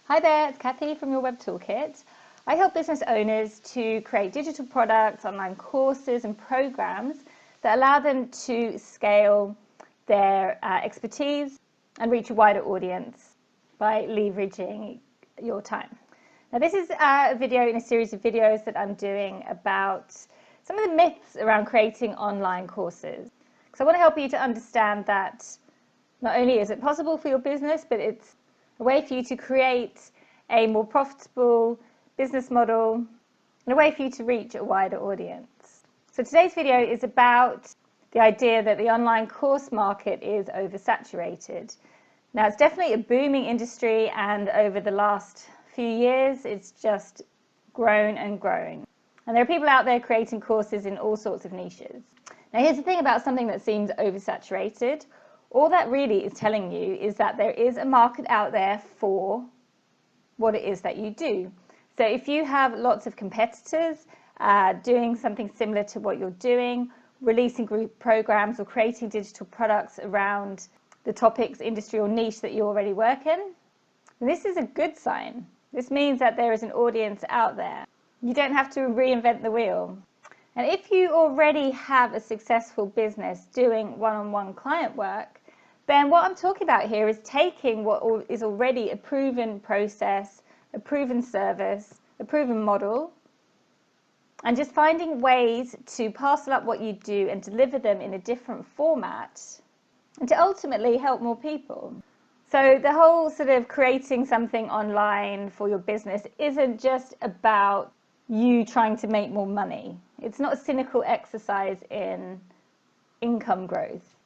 Hi there, it's Kathy from Your Web Toolkit. I help business owners to create digital products, online courses and programs that allow them to scale their expertise and reach a wider audience by leveraging your time. Now this is a video in a series of videos that I'm doing about some of the myths around creating online courses. So I want to help you to understand that not only is it possible for your business, but it's a way for you to create a more profitable business model and a way for you to reach a wider audience. So today's video is about the idea that the online course market is oversaturated. Now it's definitely a booming industry, and over the last few years it's just grown and grown. And there are people out there creating courses in all sorts of niches. Now here's the thing about something that seems oversaturated. All that really is telling you is that there is a market out there for what it is that you do. So if you have lots of competitors doing something similar to what you're doing, releasing group programs or creating digital products around the topics, industry or niche that you already work in, this is a good sign. This means that there is an audience out there. You don't have to reinvent the wheel. And if you already have a successful business doing one-on-one client work, then what I'm talking about here is taking what is already a proven process, a proven service, a proven model, and just finding ways to parcel up what you do and deliver them in a different format and to ultimately help more people. So the whole sort of creating something online for your business isn't just about you trying to make more money. It's not a cynical exercise in income growth.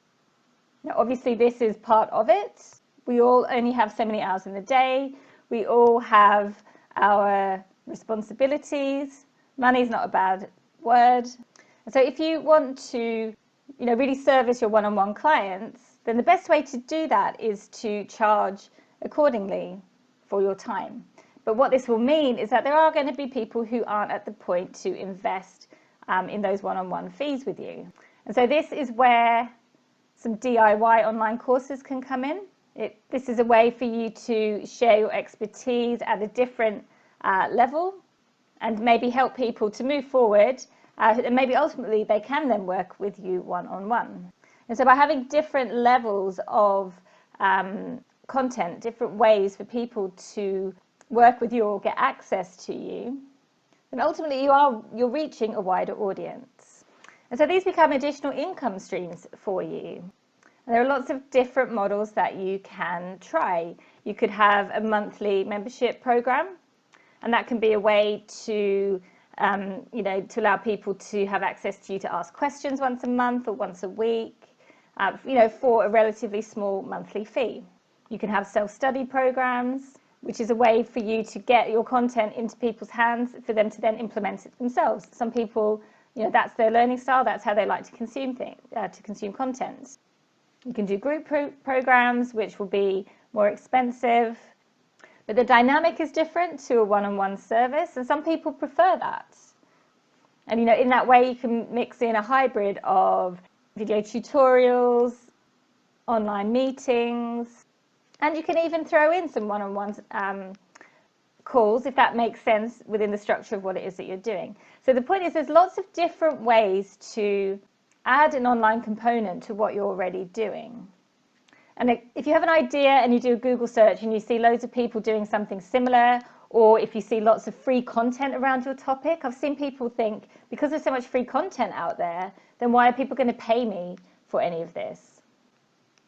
Now, obviously, this is part of it. We all only have so many hours in the day. We all have our responsibilities. Money is not a bad word. And so if you want to, really service your one-on-one clients, then the best way to do that is to charge accordingly for your time. But what this will mean is that there are going to be people who aren't at the point to invest in those one-on-one fees with you. And so this is where some DIY online courses can come in. This is a way for you to share your expertise at a different level and maybe help people to move forward, and maybe ultimately they can then work with you one-on-one. And so by having different levels of content, different ways for people to work with you or get access to you, then ultimately you're reaching a wider audience. And so these become additional income streams for you. And there are lots of different models that you can try. You could have a monthly membership program, and that can be a way to, to allow people to have access to you to ask questions once a month or once a week, for a relatively small monthly fee. You can have self-study programs, which is a way for you to get your content into people's hands for them to then implement it themselves. Some people, that's their learning style, that's how they like to consume content. You can do group programs, which will be more expensive, but the dynamic is different to a one-on-one service, and some people prefer that. And in that way you can mix in a hybrid of video tutorials, online meetings, and you can even throw in some one-on-one calls if that makes sense within the structure of what it is that you're doing. So the point is there's lots of different ways to add an online component to what you're already doing. And if you have an idea and you do a Google search and you see loads of people doing something similar, or if you see lots of free content around your topic, I've seen people think, because there's so much free content out there, then why are people going to pay me for any of this?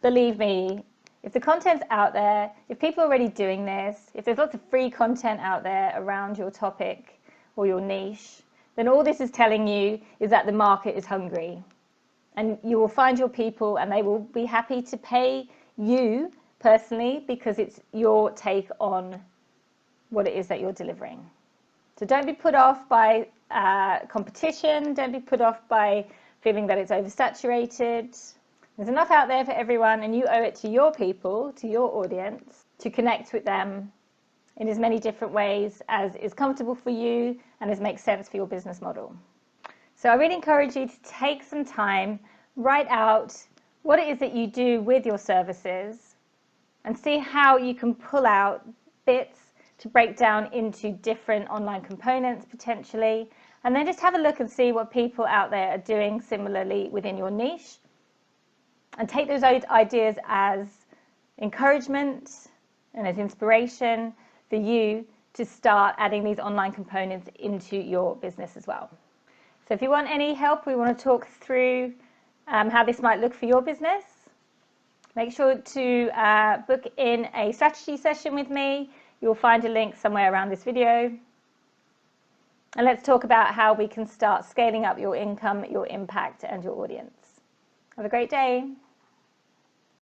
Believe me, if the content's out there, if people are already doing this, if there's lots of free content out there around your topic or your niche, then all this is telling you is that the market is hungry. And you will find your people and they will be happy to pay you personally because it's your take on what it is that you're delivering. So don't be put off by competition. Don't be put off by feeling that it's oversaturated. There's enough out there for everyone, and you owe it to your people, to your audience, to connect with them in as many different ways as is comfortable for you and as makes sense for your business model. So I really encourage you to take some time, write out what it is that you do with your services, and see how you can pull out bits to break down into different online components potentially, and then just have a look and see what people out there are doing similarly within your niche, and take those ideas as encouragement and as inspiration for you to start adding these online components into your business as well. So if you want any help, we want to talk through how this might look for your business, make sure to book in a strategy session with me. You'll find a link somewhere around this video. And let's talk about how we can start scaling up your income, your impact, and your audience. Have a great day.